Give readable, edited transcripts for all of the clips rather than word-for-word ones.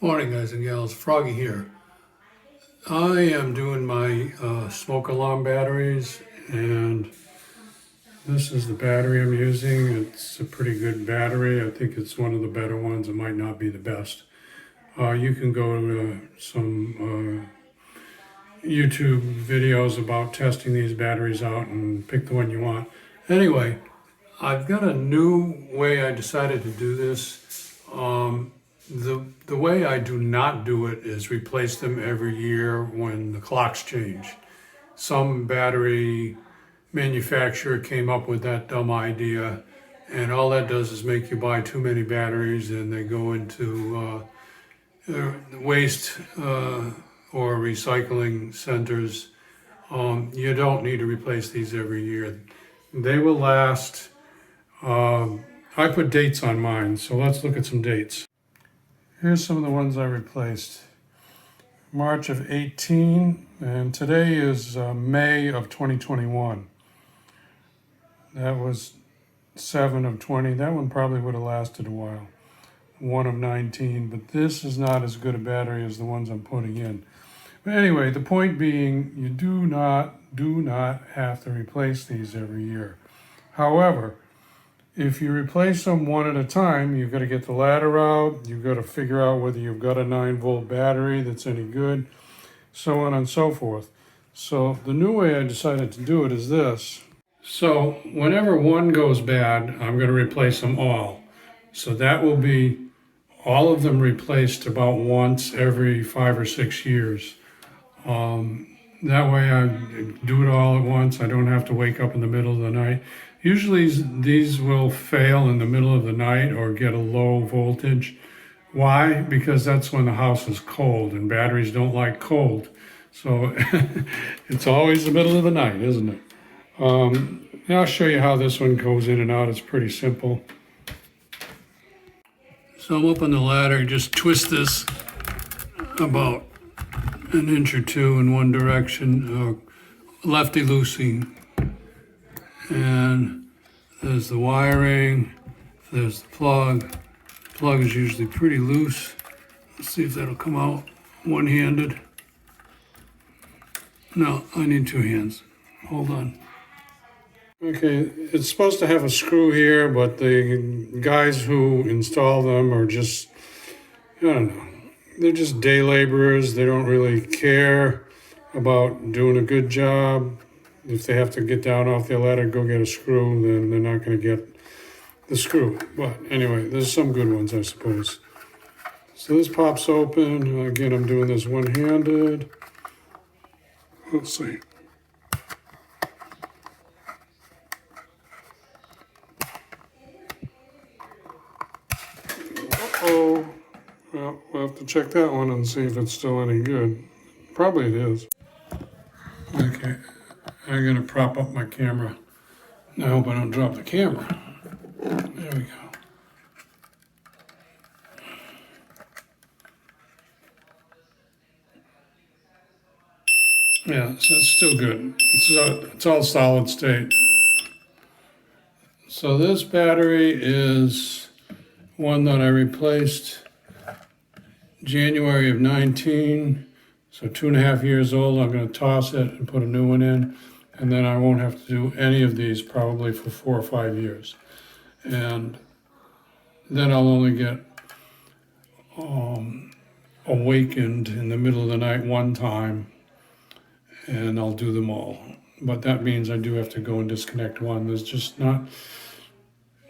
Morning, guys and gals. Froggy here. I am doing my smoke alarm batteries, and this is the battery I'm using. It's a pretty good battery. I think it's one of the better ones. It might not be the best. You can go to some YouTube videos about testing these batteries out and pick the one you want. Anyway, I've got a new way I decided to do this. The way I do not do it is replace them every year when the clocks change. Some battery manufacturer came up with that dumb idea, and all that does is make you buy too many batteries, and they go into waste or recycling centers. You don't need to replace these every year. They will last. I put dates on mine, so let's look at some dates. Here's some of the ones I replaced. March of 18, and today is May of 2021. That was 7 of 20. That one probably would have lasted a while. 1 of 19, but this is not as good a battery as the ones I'm putting in. But anyway, the point being, you do not have to replace these every year. However, if you replace them one at a time, you've got to get the ladder out, you've got to figure out whether you've got a 9-volt battery that's any good, so on and so forth. So the new way I decided to do it is this. So whenever one goes bad, I'm going to replace them all. So that will be all of them replaced about once every 5 or 6 years. That way I do it all at once. I don't have to wake up in the middle of the night. Usually these will fail in the middle of the night or get a low voltage. Why? Because that's when the house is cold, and batteries don't like cold. So it's always the middle of the night, isn't it? I'll show you how this one goes in and out. It's pretty simple. So I'm up on the ladder, just twist this about an inch or two in one direction, lefty-loosey. And there's the wiring, there's the plug. The plug is usually pretty loose. Let's see if that'll come out one-handed. No, I need two hands. Hold on. Okay, it's supposed to have a screw here, but the guys who install them are just, I don't know, they're just day laborers. They don't really care about doing a good job. If they have to get down off their ladder, go get a screw, then they're not going to get the screw. But anyway, there's some good ones, I suppose. So this pops open. Again, I'm doing this one-handed. Let's see. Uh-oh. Well, we'll have to check that one and see if it's still any good. Probably it is. Okay. I'm going to prop up my camera. I hope I don't drop the camera. There we go. Yeah, so it's still good. It's all solid state. So this battery is one that I replaced January of 19. So 2.5 years old. I'm going to toss it and put a new one in. And then I won't have to do any of these probably for 4 or 5 years. And then I'll only get awakened in the middle of the night one time, and I'll do them all. But that means I do have to go and disconnect one.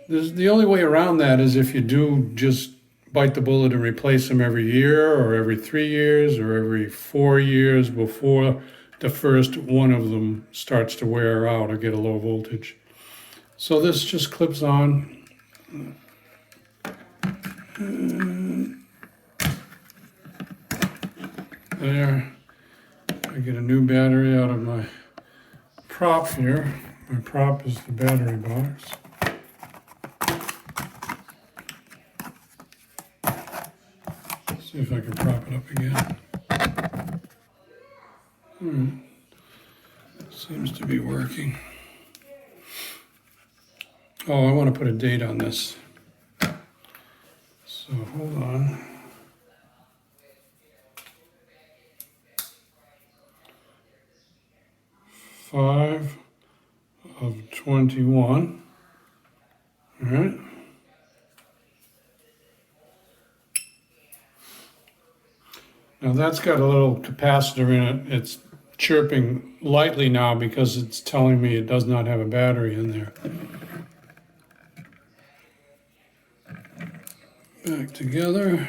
The only way around that is if you do just bite the bullet and replace them every year or every 3 years or every 4 years before the first one of them starts to wear out or get a low voltage. So this just clips on. There. I get a new battery out of my prop here. My prop is the battery box. See if I can prop it up again. Seems to be working. Oh, I want to put a date on this. So hold on. 5 of 21. All right. Now that's got a little capacitor in it. It's chirping lightly now because it's telling me it does not have a battery in there. Back together.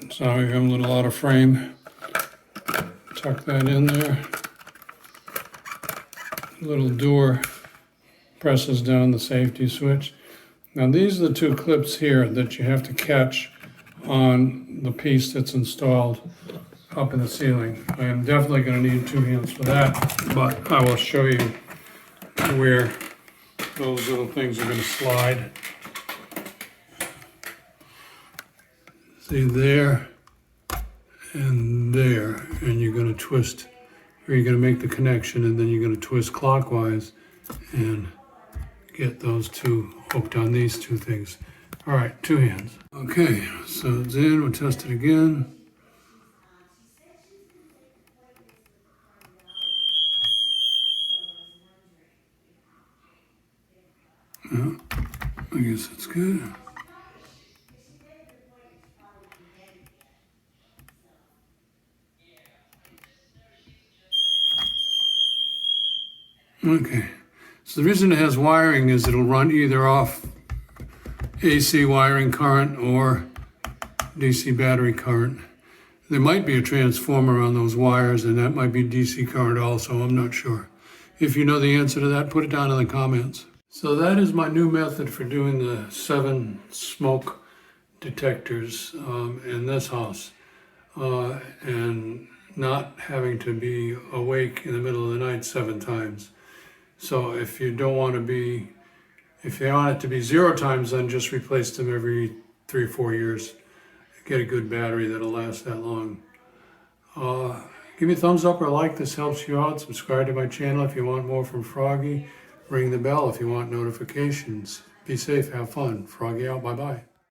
Sorry, I'm a little out of frame. Tuck that in there. Little door presses down the safety switch. Now these are the two clips here that you have to catch on the piece that's installed up in the ceiling. I am definitely going to need 2 hands for that, but I will show you where those little things are going to slide. See there and there, and you're going to twist, or you're going to make the connection, and then you're going to twist clockwise and get those two hooked on these two things. All right, 2 hands. Okay, so it's in, we'll test it again. Yeah, I guess that's good. Okay, so the reason it has wiring is it'll run either off AC wiring current or DC battery current. There might be a transformer on those wires, and that might be DC current also, I'm not sure. If you know the answer to that, put it down in the comments. So that is my new method for doing the 7 smoke detectors in this house, and not having to be awake in the middle of the night 7 times. So if you don't want to be, if you want it to be 0 times, then just replace them every 3 or 4 years. Get a good battery that'll last that long. Give me a thumbs up or a like. This helps you out. Subscribe to my channel if you want more from Froggy. Ring the bell if you want notifications. Be safe, have fun. Froggy out, bye-bye.